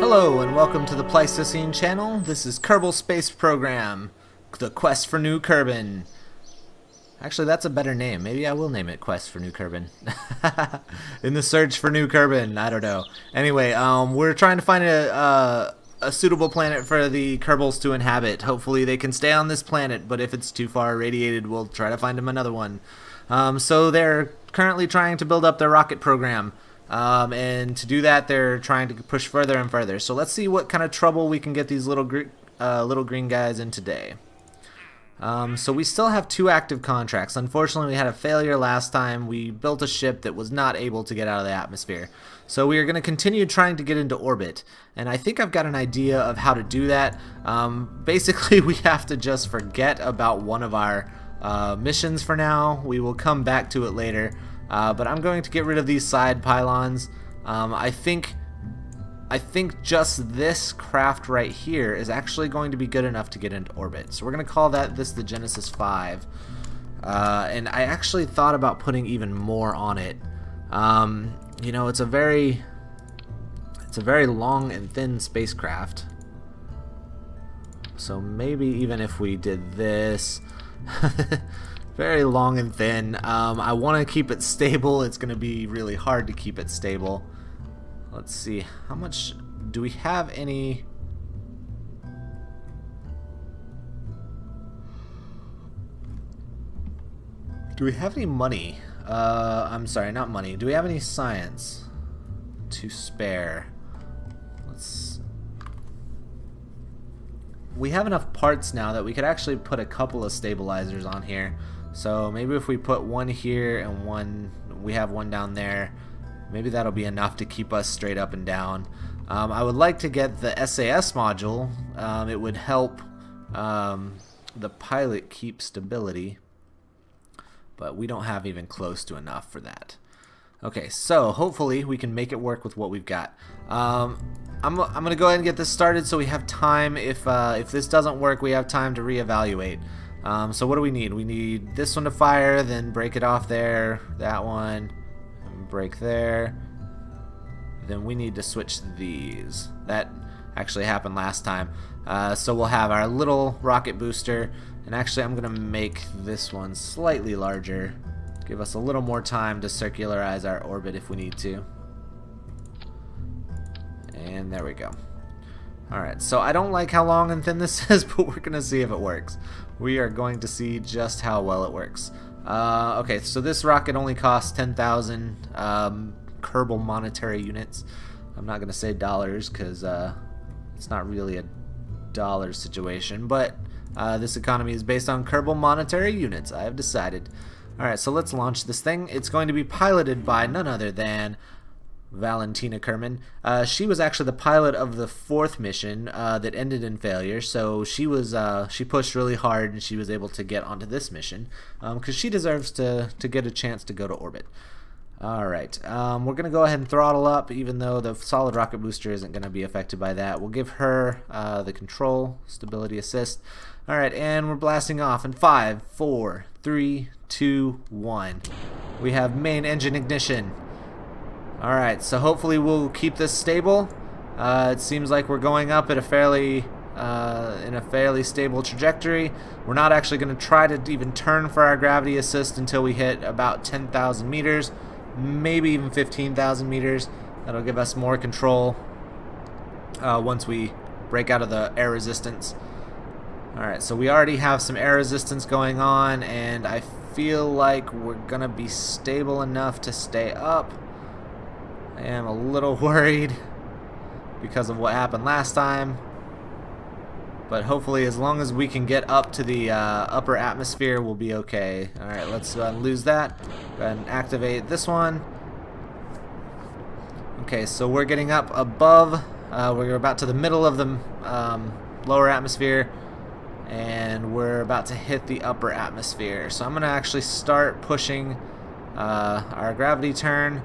Hello and welcome to the Pleistocene channel. This is Kerbal Space Program, the Quest for New Kerbin. Actually, that's a better name. Maybe I will name it Quest for New Kerbin. In the search for New Kerbin, I don't know. Anyway, we're trying to find a suitable planet for the Kerbals to inhabit. Hopefully they can stay on this planet, but if it's too far irradiated, we'll try to find them another one. So they're currently trying to build up their rocket program. And to do that, they're trying to push further and further. So let's see what kind of trouble we can get these little green guys in today. So we still have 2 active contracts. Unfortunately, we had a failure last time. We built a ship that was not able to get out of the atmosphere. So we are going to continue trying to get into orbit. And I think I've got an idea of how to do that. Basically, we have to just forget about one of our missions for now. We will come back to it later. But I'm going to get rid of these side pylons. I think just this craft right here is actually going to be good enough to get into orbit. So we're going to call this the Genesis 5. And I actually thought about putting even more on it. You know, it's a very long and thin spacecraft. So maybe even if we did this. Very long and thin. I want to keep it stable. It's going to be really hard to keep it stable. Let's see. How much do we have any? Do we have any money? I'm sorry, not money. Do we have any science to spare? We have enough parts now that we could actually put a couple of stabilizers on here. So maybe if we put one here and we have one down there, maybe that'll be enough to keep us straight up and down. I would like to get the SAS module. It would help the pilot keep stability, but we don't have even close to enough for that. Okay, so hopefully we can make it work with what we've got. I'm gonna go ahead and get this started so we have time. If this doesn't work, we have time to reevaluate. So what do we need? We need this one to fire, then break it off there, that one, and break there. Then we need to switch these. That actually happened last time. So we'll have our little rocket booster, and actually I'm gonna make this one slightly larger, give us a little more time to circularize our orbit if we need to. And there we go. Alright, so I don't like how long and thin this is, but we're gonna see if it works. We are going to see just how well it works. Okay, so this rocket only costs 10,000 Kerbal monetary units. I'm not gonna say dollars because it's not really a dollar situation, but this economy is based on Kerbal monetary units, I have decided. Alright, so let's launch this thing. It's going to be piloted by none other than Valentina Kerman. She was actually the pilot of the 4th mission that ended in failure, so she pushed really hard and she was able to get onto this mission because she deserves to get a chance to go to orbit. Alright, we're going to go ahead and throttle up, even though the solid rocket booster isn't going to be affected by that. We'll give her the control stability assist. Alright, and we're blasting off in 5, 4, 3, 2, 1. We have main engine ignition. Alright, so hopefully we'll keep this stable. It seems like we're going up at a fairly stable trajectory. We're not actually going to try to even turn for our gravity assist until we hit about 10,000 meters, maybe even 15,000 meters. That'll give us more control once we break out of the air resistance. Alright, so we already have some air resistance going on, and I feel like we're going to be stable enough to stay up. I am a little worried because of what happened last time, but hopefully as long as we can get up to the upper atmosphere, we'll be okay. Alright, let's go ahead and lose that. Go ahead and activate this one. Okay, so we're getting up above. We're about to the middle of the lower atmosphere, and we're about to hit the upper atmosphere. So I'm going to actually start pushing our gravity turn.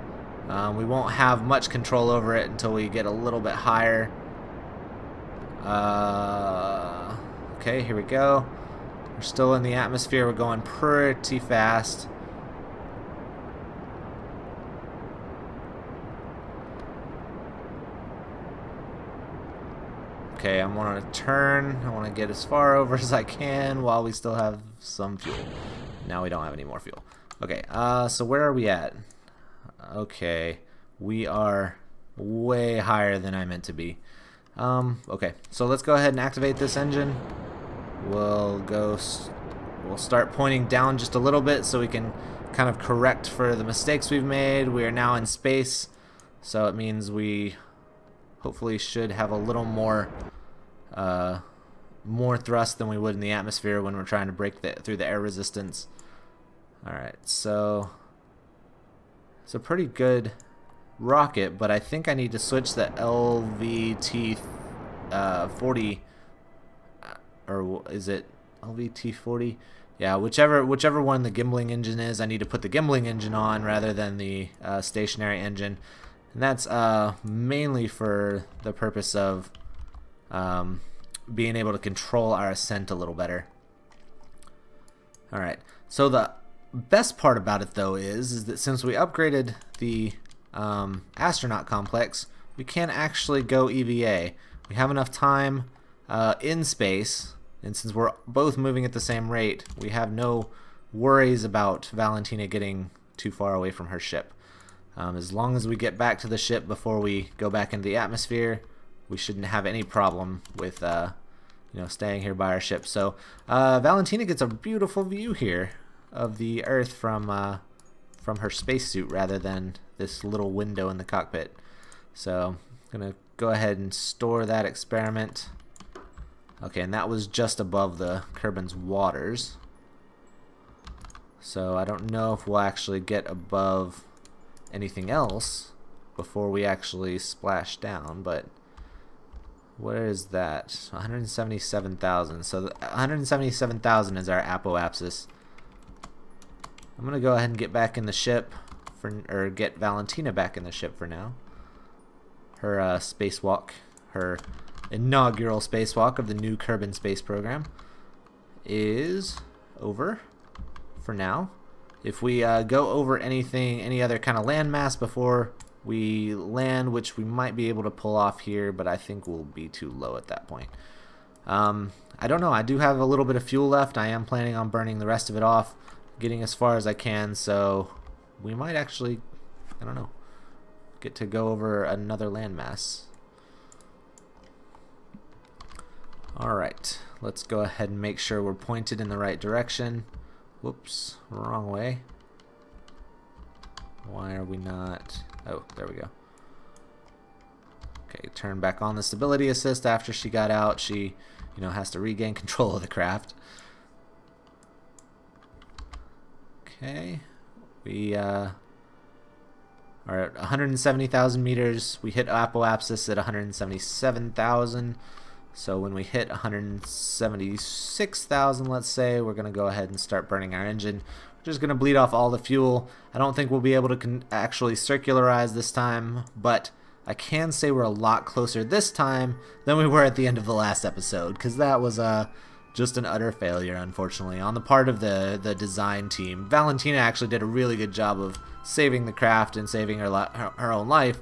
We won't have much control over it until we get a little bit higher. Okay, here we go. We're still in the atmosphere. We're going pretty fast. Okay, I want to turn. I want to get as far over as I can while we still have some fuel. Now we don't have any more fuel. Okay, so where are we at? Okay, we are way higher than I meant to be. Okay, so let's go ahead and activate this engine. We'll start pointing down just a little bit so we can kind of correct for the mistakes we've made. We are now in space, so it means we hopefully should have a little more thrust than we would in the atmosphere when we're trying to break through the air resistance. Alright, so it's a pretty good rocket, but I think I need to switch the LVT 40, or is it LVT 40? Yeah, whichever one the gimbling engine is, I need to put the gimbling engine on rather than the stationary engine, and that's mainly for the purpose of being able to control our ascent a little better. Alright, so the best part about it though is that since we upgraded the astronaut complex, we can actually go EVA. We have enough time in space, and since we're both moving at the same rate, we have no worries about Valentina getting too far away from her ship. As long as we get back to the ship before we go back into the atmosphere, we shouldn't have any problem with staying here by our ship. So Valentina gets a beautiful view here of the Earth from her spacesuit rather than this little window in the cockpit. So I'm gonna go ahead and store that experiment. Okay, and that was just above the Kerbin's waters. So I don't know if we'll actually get above anything else before we actually splash down, but where is that? 177,000. So 177,000 is our apoapsis. I'm gonna go ahead and get back in the ship or get Valentina back in the ship for now. Her spacewalk, her inaugural spacewalk of the new Kerbin space program is over for now. If we go over any other kind of landmass before we land, which we might be able to pull off here, but I think we'll be too low at that point. I don't know. I do have a little bit of fuel left. I am planning on burning the rest of it off, getting as far as I can, so we might actually, I don't know, get to go over another landmass. Alright, let's go ahead and make sure we're pointed in the right direction. Whoops, wrong way. Why are we not? Oh, there we go. Okay, turn back on the stability assist after she got out. She, has to regain control of the craft. Okay, we are at 170,000 meters. We hit apoapsis at 177,000. So when we hit 176,000, let's say, we're going to go ahead and start burning our engine. We're just going to bleed off all the fuel. I don't think we'll be able to actually circularize this time, but I can say we're a lot closer this time than we were at the end of the last episode, because that was just an utter failure, unfortunately, on the part of the design team. Valentina actually did a really good job of saving the craft and saving her own life,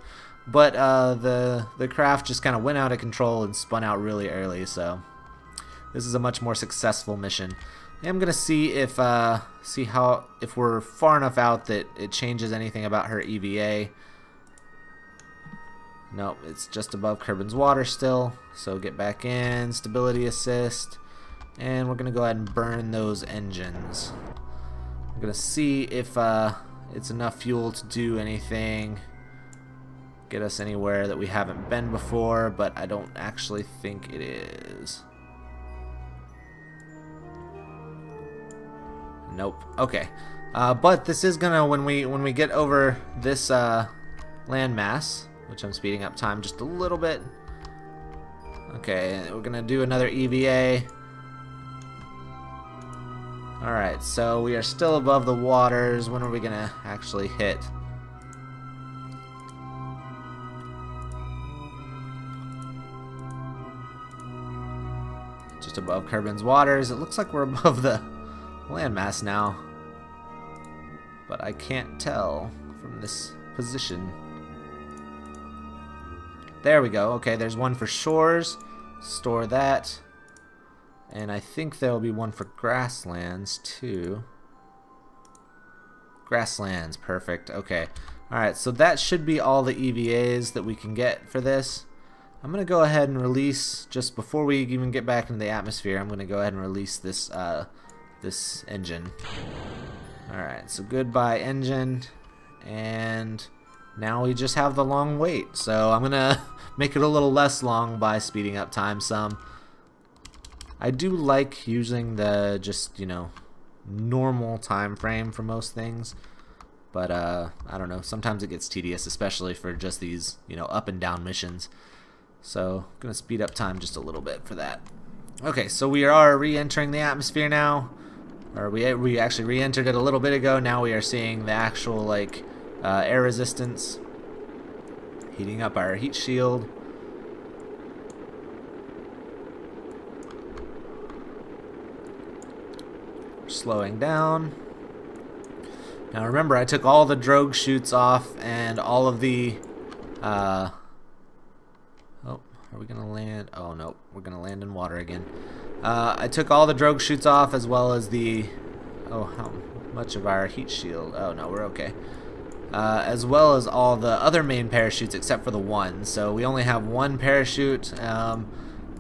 but the craft just kind of went out of control and spun out really early. So this is a much more successful mission. I'm gonna see if we're far enough out that it changes anything about her EVA. Nope, it's just above Kerbin's water still. So get back in, stability assist, and we're gonna go ahead and burn those engines. I'm gonna see if it's enough fuel to do anything, get us anywhere that we haven't been before, but I don't actually think it is. Nope. Okay. But this is gonna, when we get over this landmass, which I'm speeding up time just a little bit. Okay, we're gonna do another EVA. Alright, so we are still above the waters. When are we gonna actually hit? Just above Kerbin's waters. It looks like we're above the landmass now, but I can't tell from this position. There we go. Okay, there's one for shores. store that. And I think there will be one for grasslands too. Grasslands, perfect. Okay. Alright, so that should be all the EVAs that we can get for this. I'm going to go ahead and release, just before we even get back into the atmosphere, I'm going to go ahead and release this this engine. Alright, so goodbye engine. And now we just have the long wait. So I'm going to make it a little less long by speeding up time some. I do like using the just, you know, normal time frame for most things, but I don't know, sometimes it gets tedious, especially for just these, you know, up and down missions. So I'm gonna speed up time just a little bit for that. Okay, so we are re-entering the atmosphere now, or we actually re-entered it a little bit ago. Now we are seeing the actual like air resistance, heating up our heat shield. Slowing down. Now remember, I took all the drogue chutes off and all of the oh, are we gonna land? Oh no, we're gonna land in water again. I took all the drogue chutes off, as well as the how much of our heat shield? Oh no, we're okay. As well as all the other main parachutes except for the one. So we only have one parachute.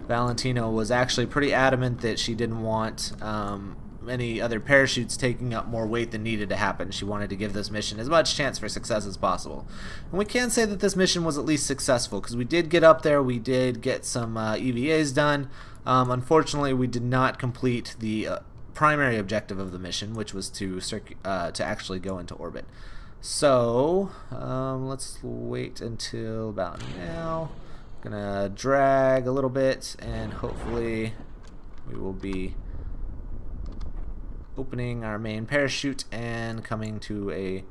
Valentina was actually pretty adamant that she didn't want any other parachutes taking up more weight than needed to happen. She wanted to give this mission as much chance for success as possible. And we can say that this mission was at least successful, because we did get up there, we did get some EVAs done. Unfortunately, we did not complete the primary objective of the mission, which was to actually go into orbit. So let's wait until about now. Gonna drag a little bit, and hopefully we will be opening our main parachute and coming to a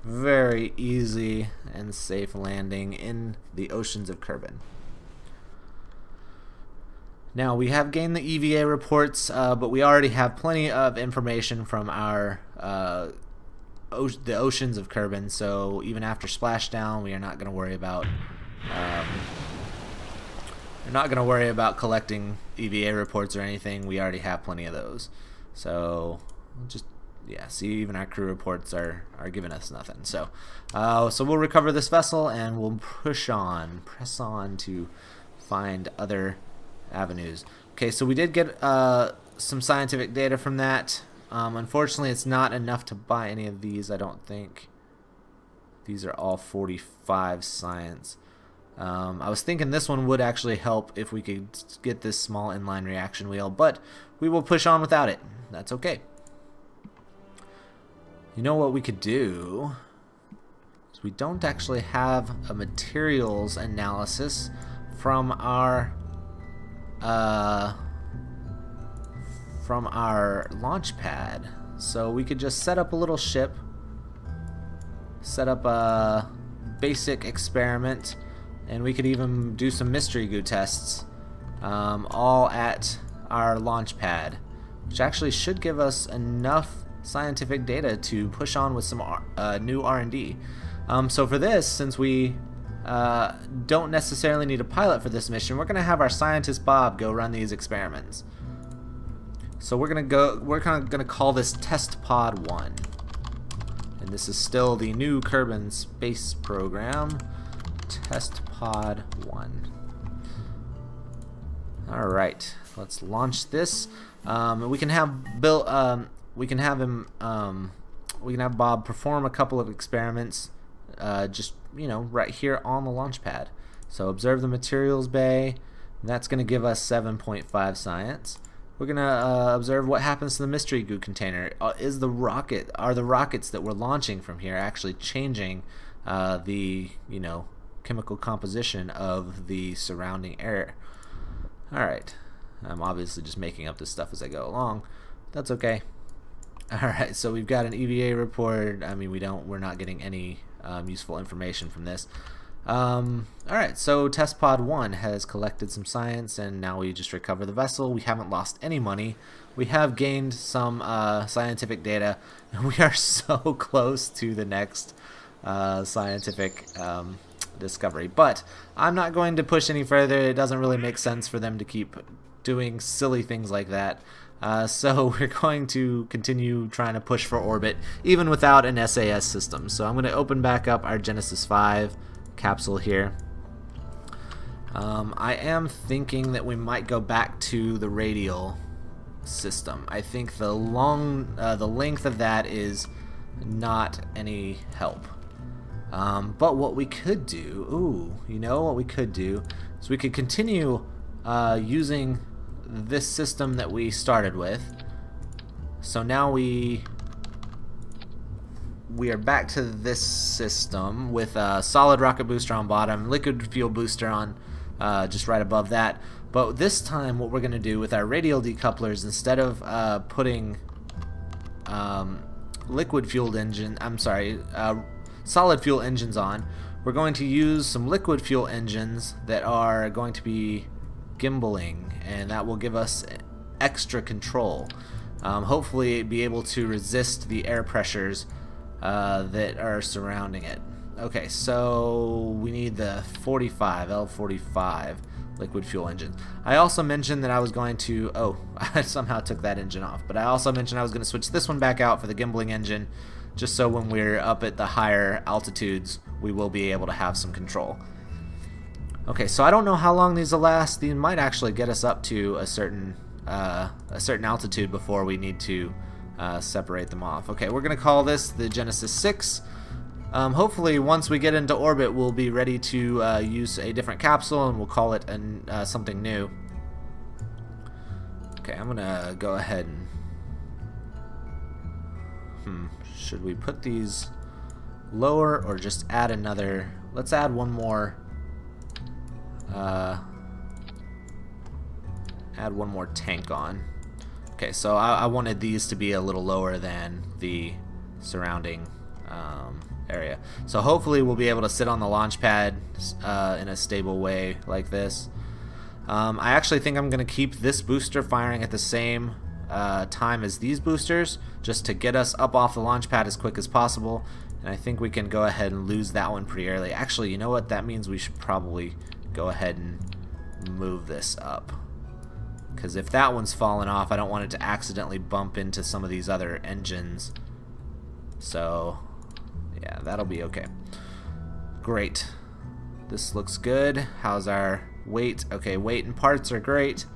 very easy and safe landing in the oceans of Kerbin. Now, we have gained the EVA reports, but we already have plenty of information from our the oceans of Kerbin, so even after splashdown, we are not going to worry about collecting EVA reports or anything. We already have plenty of those. So just, yeah, see, even our crew reports are giving us nothing. So so we'll recover this vessel and we'll press on to find other avenues. Okay, so we did get some scientific data from that. Unfortunately, it's not enough to buy any of these, I don't think. These are all 45 science. I was thinking this one would actually help if we could get this small inline reaction wheel, but we will push on without it. That's okay. You know what we could do? Is we don't actually have a materials analysis from our launch pad. So we could just set up a little ship, set up a basic experiment, and we could even do some mystery goo tests, all at our launch pad, which actually should give us enough scientific data to push on with some new R&D. So for this, since we don't necessarily need a pilot for this mission, we're going to have our scientist Bob go run these experiments. So we're kind of going to call this Test Pod 1. And this is still the new Kerbin Space Program, Test Pod 1. All right, let's launch this. We can have we can have Bob perform a couple of experiments, just, you know, right here on the launch pad. So observe the materials bay. That's going to give us 7.5 science. We're going to observe what happens to the mystery goo container. Are the rockets that we're launching from here actually changing the, you know, chemical composition of the surrounding air? Alright, I'm obviously just making up this stuff as I go along. That's okay. Alright, so we've got an EVA report. I mean, we're not getting any useful information from this. Alright, so Test Pod 1 has collected some science, and now we just recover the vessel. We haven't lost any money. We have gained some scientific data, and we are so close to the next scientific discovery. But I'm not going to push any further. It doesn't really make sense for them to keep doing silly things like that. So we're going to continue trying to push for orbit, even without an SAS system. So I'm going to open back up our Genesis 5 capsule here. I am thinking that we might go back to the radial system. I think the length of that is not any help. But what we could do, you know what we could do, is we could continue using this system that we started with. So now we are back to this system with a solid rocket booster on bottom, liquid fuel booster on just right above that. But this time what we're going to do with our radial decouplers, instead of putting solid fuel engines on, we're going to use some liquid fuel engines that are going to be gimbaling, and that will give us extra control. Hopefully be able to resist the air pressures that are surrounding it. Okay, so we need the L45 liquid fuel engine. I also mentioned that I was going to, I somehow took that engine off, but I also mentioned I was going to switch this one back out for the gimbaling engine, just so when we're up at the higher altitudes we will be able to have some control. Okay, so I don't know how long these will last. These might actually get us up to a certain altitude before we need to separate them off. Okay, we're going to call this the Genesis 6. Hopefully once we get into orbit we'll be ready to use a different capsule, and we'll call it something new. Okay, I'm gonna go ahead and should we put these lower or just add another? Let's add one more tank on. Okay, so I wanted these to be a little lower than the surrounding area. So hopefully we'll be able to sit on the launch pad in a stable way like this. I actually think I'm going to keep this booster firing at the same time as these boosters, just to get us up off the launch pad as quick as possible. And I think we can go ahead and lose that one pretty early. Actually, you know what? That means we should probably go ahead and move this up, because if that one's fallen off, I don't want it to accidentally bump into some of these other engines. So yeah, that'll be okay. Great. This looks good. How's our weight? Okay, weight and parts are great.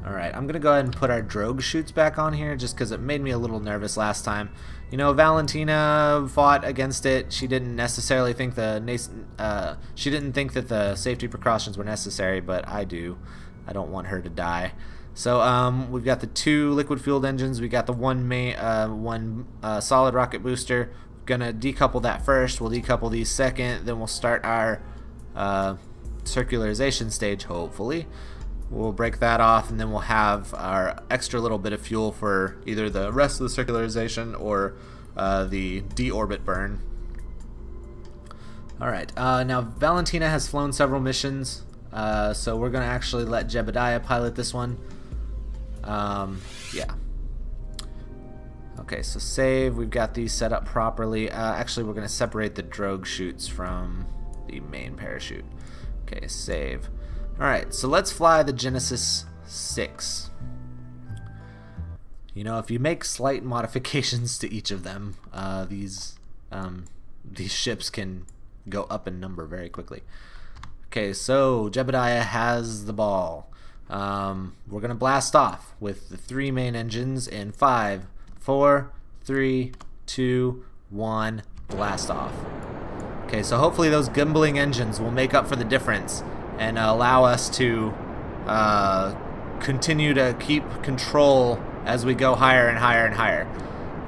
Alright, I'm gonna go ahead and put our drogue chutes back on here, just because it made me a little nervous last time. You know, Valentina fought against it. She didn't necessarily think that the safety precautions were necessary, but I do. I don't want her to die. So we've got the two liquid-fueled engines. We got the one solid rocket booster. We're gonna decouple that first. We'll decouple these second. Then we'll start our circularization stage. Hopefully, we'll break that off, and then we'll have our extra little bit of fuel for either the rest of the circularization or the deorbit burn. All right. Now Valentina has flown several missions, so we're gonna actually let Jebediah pilot this one. Yeah. Okay, so save. We've got these set up properly. Actually, we're going to separate the drogue chutes from the main parachute. Okay, save. Alright, so let's fly the Genesis 6. You know, if you make slight modifications to each of them, these ships can go up in number very quickly. Okay, so Jebediah has the ball. We're gonna blast off with the three main engines in 5, 4, 3, 2, 1. Blast off. Okay, so hopefully those gimbaling engines will make up for the difference and allow us to continue to keep control as we go higher and higher and higher.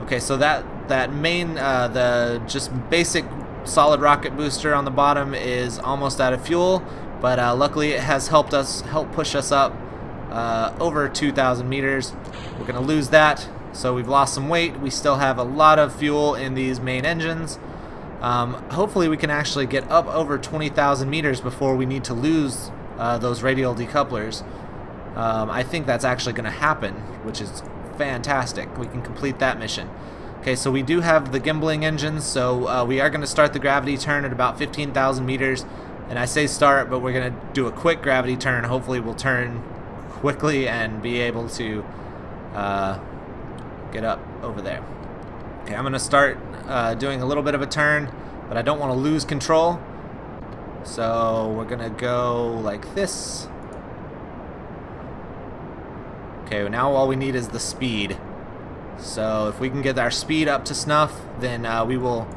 Okay, so that main the just basic solid rocket booster on the bottom is almost out of fuel. But luckily it has helped push us up over 2,000 meters. We're going to lose that, so we've lost some weight. We still have a lot of fuel in these main engines. Hopefully we can actually get up over 20,000 meters before we need to lose those radial decouplers. I think that's actually going to happen, which is fantastic. We can complete that mission. Okay, so we do have the gimbaling engines, so we are going to start the gravity turn at about 15,000 meters. And I say start, but we're going to do a quick gravity turn. Hopefully we'll turn quickly and be able to get up over there. Okay, I'm going to start doing a little bit of a turn, but I don't want to lose control. So we're going to go like this. Okay, now all we need is the speed. So if we can get our speed up to snuff, then we will...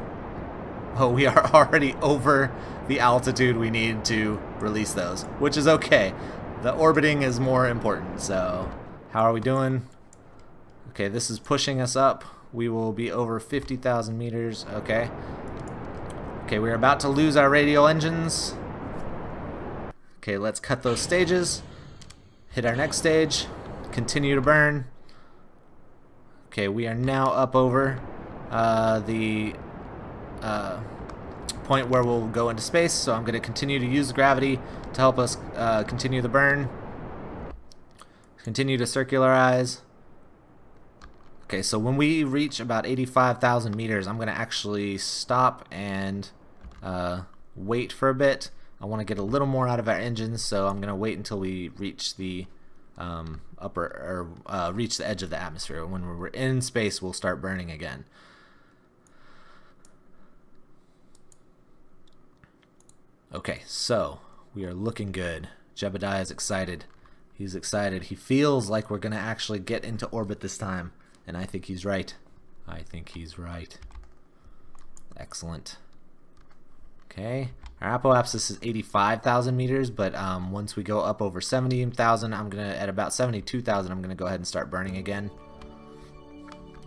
Oh, we are already over the altitude we need to release those, which is okay. The orbiting is more important, so... How are we doing? Okay, this is pushing us up. We will be over 50,000 meters. Okay. Okay, we're about to lose our radial engines. Okay, let's cut those stages. Hit our next stage. Continue to burn. Okay, we are now up over the point where we'll go into space, so I'm going to continue to use gravity to help us continue the burn. Continue to circularize. Okay, so when we reach about 85,000 meters, I'm going to actually stop and wait for a bit. I want to get a little more out of our engines, so I'm going to wait until we reach the reach the edge of the atmosphere. When we're in space, we'll start burning again. Okay, so we are looking good. Jebediah is excited. He's excited. He feels like we're going to actually get into orbit this time, and I think he's right. I think he's right. Excellent. Okay, our apoapsis is 85,000 meters, but once we go up over 70,000, at about 72,000, I'm gonna go ahead and start burning again.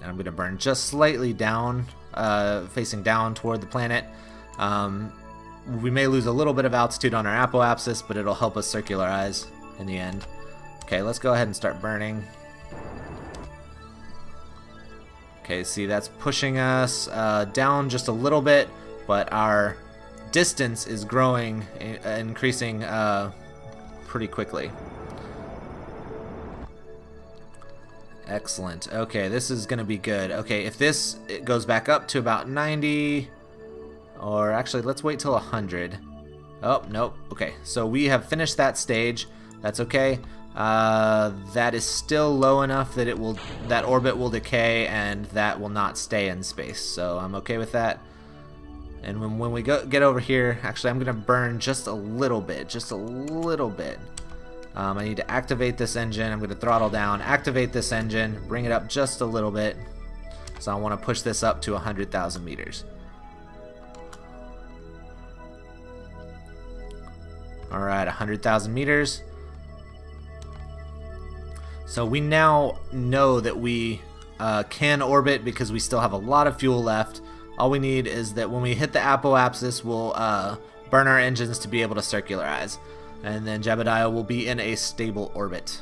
And I'm gonna burn just slightly down, facing down toward the planet. We may lose a little bit of altitude on our apoapsis, but it'll help us circularize in the end. Okay, let's go ahead and start burning. Okay, see, that's pushing us down just a little bit, but our distance is growing, increasing pretty quickly. Excellent. Okay, this is going to be good. Okay, if it goes back up to about 90, or actually, let's wait till 100. Oh, nope. Okay, so we have finished that stage. That's okay. That is still low enough that that orbit will decay and that will not stay in space. So I'm okay with that. And when we get over here, actually I'm gonna burn just a little bit, I need to activate this engine. I'm gonna throttle down, activate this engine, bring it up just a little bit. So I want to push this up to 100,000 meters. All right, 100,000 meters. So we now know that we can orbit because we still have a lot of fuel left. All we need is that when we hit the apoapsis, we'll burn our engines to be able to circularize. And then Jebediah will be in a stable orbit.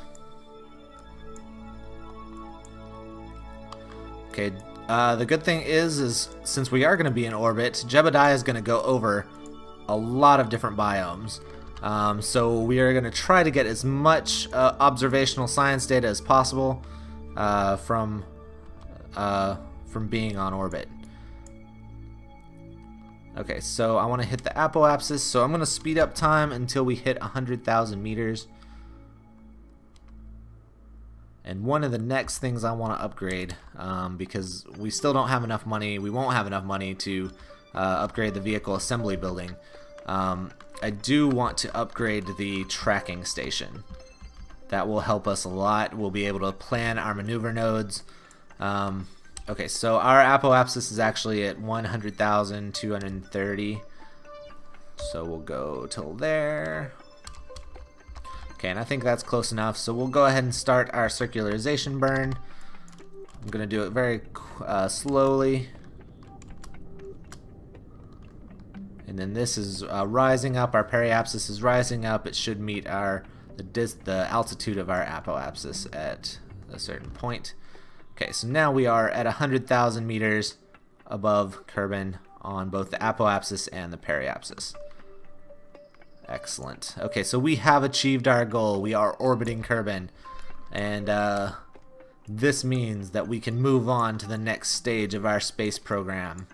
Okay, the good thing is since we are going to be in orbit, Jebediah is going to go over a lot of different biomes. So we are going to try to get as much observational science data as possible from being on orbit. Okay, so I want to hit the apoapsis, so I'm going to speed up time until we hit 100,000 meters. And one of the next things I want to upgrade, because we still don't have enough money, we won't have enough money to upgrade the vehicle assembly building. I do want to upgrade the tracking station. That will help us a lot. We'll be able to plan our maneuver nodes. Okay, so our apoapsis is actually at 100,230. So we'll go till there. Okay, and I think that's close enough. So we'll go ahead and start our circularization burn. I'm going to do it very slowly. And then this is rising up. Our periapsis is rising up. It should meet the altitude of our apoapsis at a certain point. Okay, so now we are at 100,000 meters above Kerbin on both the apoapsis and the periapsis. Excellent. Okay, so we have achieved our goal. We are orbiting Kerbin. And this means that we can move on to the next stage of our space program,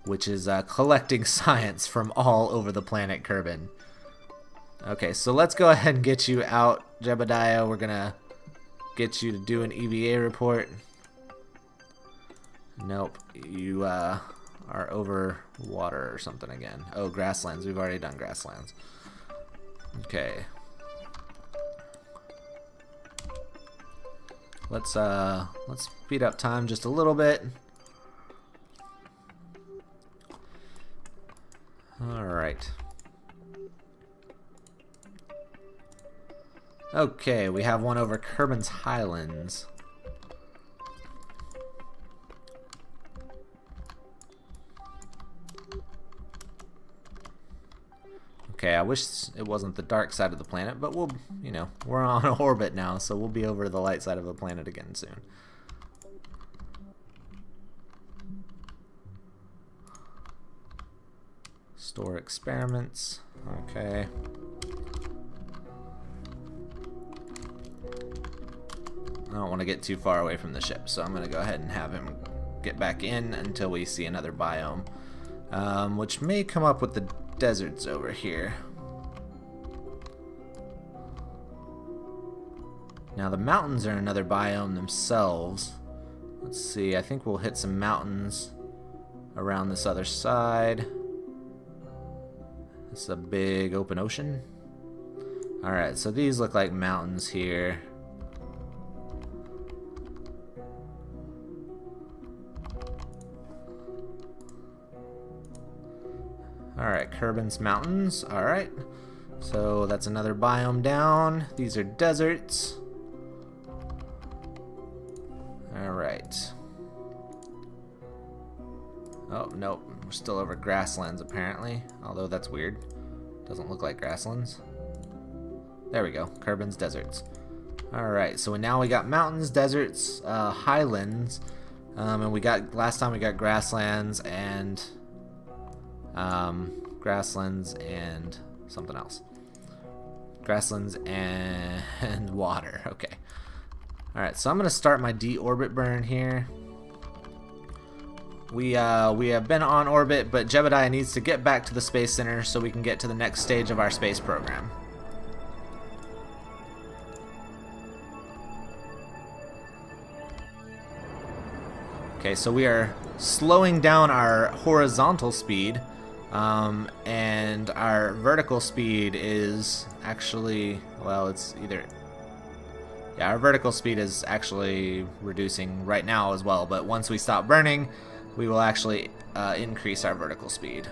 which is collecting science from all over the planet Kerbin. Okay, so let's go ahead and get you out, Jebediah. We're gonna get you to do an EVA report. Nope, you are over water or something again. Oh, grasslands. We've already done grasslands. Okay. Let's speed up time just a little bit. All right. Okay, we have one over Kerbin's Highlands. Okay, I wish it wasn't the dark side of the planet, but we'll, you know, we're on orbit now, so we'll be over the light side of the planet again soon. Store experiments. Okay. I don't want to get too far away from the ship, so I'm going to go ahead and have him get back in until we see another biome, which may come up with the deserts over here. Now the mountains are another biome themselves. Let's see, I think we'll hit some mountains around this other side. It's a big open ocean. Alright, so these look like mountains here. Alright, Kerbin's Mountains. Alright. So that's another biome down. These are deserts. Alright. Oh, nope. We're still over grasslands apparently. Although that's weird. Doesn't look like grasslands. There we go. Kerbin's Deserts. Alright, so now we got mountains, deserts, highlands. And we got, last time we got grasslands and something else. Grasslands and water. Okay. Alright, so I'm going to start my deorbit burn here. We have been on orbit, but Jebediah needs to get back to the Space Center so we can get to the next stage of our space program. Okay, so we are slowing down our horizontal speed, and our vertical speed is actually, well, it's either, yeah, our vertical speed is actually reducing right now as well, but once we stop burning, we will actually increase our vertical speed.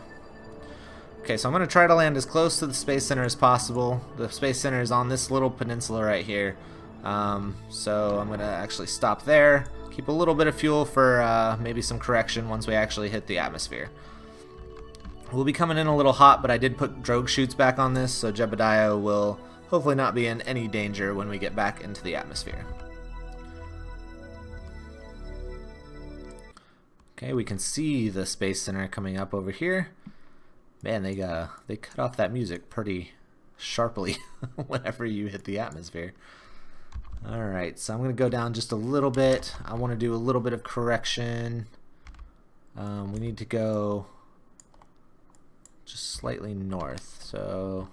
Okay, so I'm going to try to land as close to the Space Center as possible. The Space Center is on this little peninsula right here, so I'm going to actually stop there. Keep a little bit of fuel for maybe some correction once we actually hit the atmosphere. We'll be coming in a little hot, but I did put drogue chutes back on this, so Jebediah will hopefully not be in any danger when we get back into the atmosphere. Okay, we can see the Space Center coming up over here. Man, they cut off that music pretty sharply whenever you hit the atmosphere. Alright, so I'm going to go down just a little bit. I want to do a little bit of correction. We need to go just slightly north. So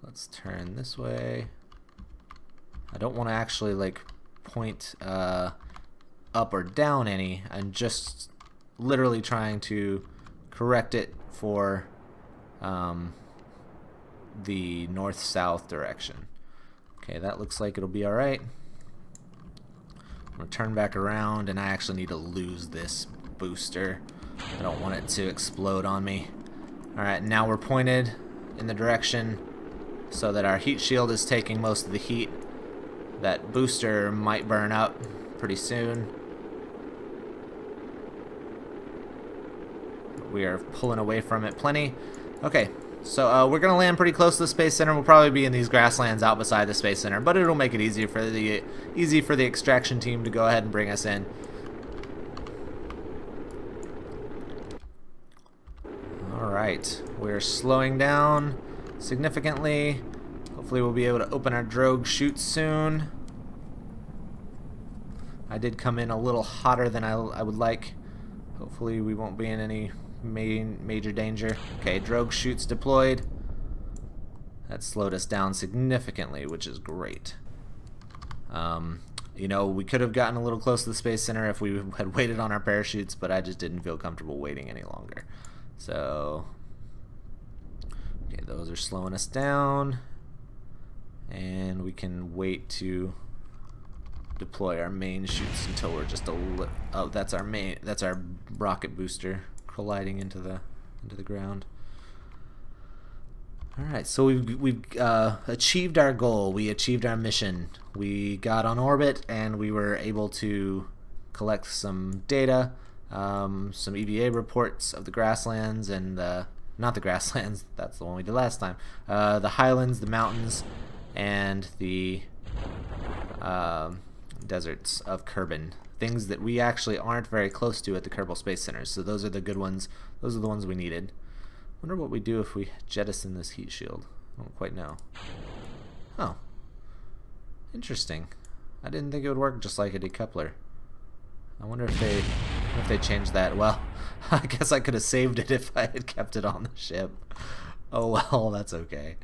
let's turn this way. I don't want to actually like point up or down any. I'm just literally trying to correct it for the north-south direction. Okay, that looks like it'll be alright. I'm going to turn back around, and I actually need to lose this booster. I don't want it to explode on me. Alright, now we're pointed in the direction so that our heat shield is taking most of the heat. That booster might burn up pretty soon. We are pulling away from it plenty. Okay, so we're going to land pretty close to the Space Center. We'll probably be in these grasslands out beside the Space Center, but it'll make it easier for the extraction team to go ahead and bring us in. Alright, we're slowing down significantly. Hopefully we'll be able to open our drogue chute soon. I did come in a little hotter than I would like. Hopefully we won't be in any major danger. Okay, drogue chutes deployed. That slowed us down significantly, which is great. You know, we could have gotten a little close to the Space Center if we had waited on our parachutes, but I just didn't feel comfortable waiting any longer. So, okay, those are slowing us down, and we can wait to deploy our main chutes until we're just a little. Oh, that's our rocket booster colliding into the ground. Alright, so we've achieved our goal. We achieved our mission. We got on orbit and we were able to collect some data, some EVA reports of the grasslands and not the grasslands, that's the one we did last time, the highlands, the mountains, and the deserts of Kerbin. Things that we actually aren't very close to at the Kerbal Space Center, so those are the good ones. Those are the ones we needed. Wonder what we do if we jettison this heat shield. I don't quite know. Oh. Interesting. I didn't think it would work just like a decoupler. I wonder if they changed that. Well, I guess I could have saved it if I had kept it on the ship. Oh well, that's okay.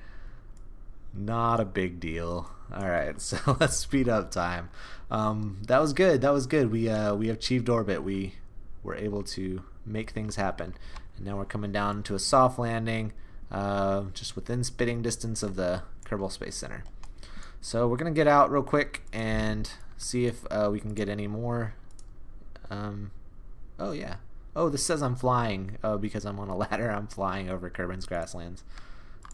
Not a big deal. Alright, so let's speed up time. That was good. That was good. We achieved orbit. We were able to make things happen. And now we're coming down to a soft landing, just within spitting distance of the Kerbal Space Center. So we're going to get out real quick and see if we can get any more. Oh yeah. Oh, this says I'm flying. Oh, because I'm on a ladder, I'm flying over Kerbin's grasslands.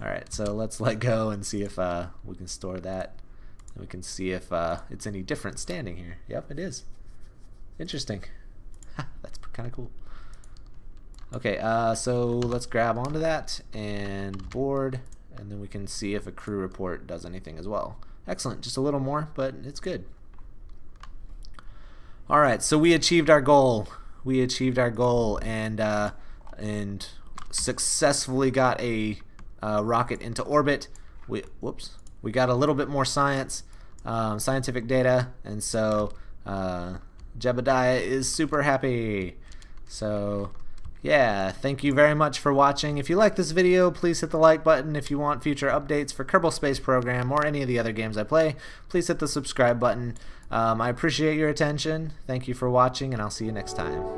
Alright, so let's let go and see if we can store that. And we can see if it's any different standing here. Yep, it is. Interesting. That's kind of cool. Okay, so let's grab onto that and board, and then we can see if a crew report does anything as well. Excellent, just a little more, but it's good. Alright, so we achieved our goal. We achieved our goal and successfully got a rocket into orbit. We got a little bit more scientific data, and so Jebediah is super happy. So yeah, thank you very much for watching. If you like this video, please hit the like button. If you want future updates for Kerbal Space Program or any of the other games I play, please hit the subscribe button. I appreciate your attention. Thank you for watching, and I'll see you next time.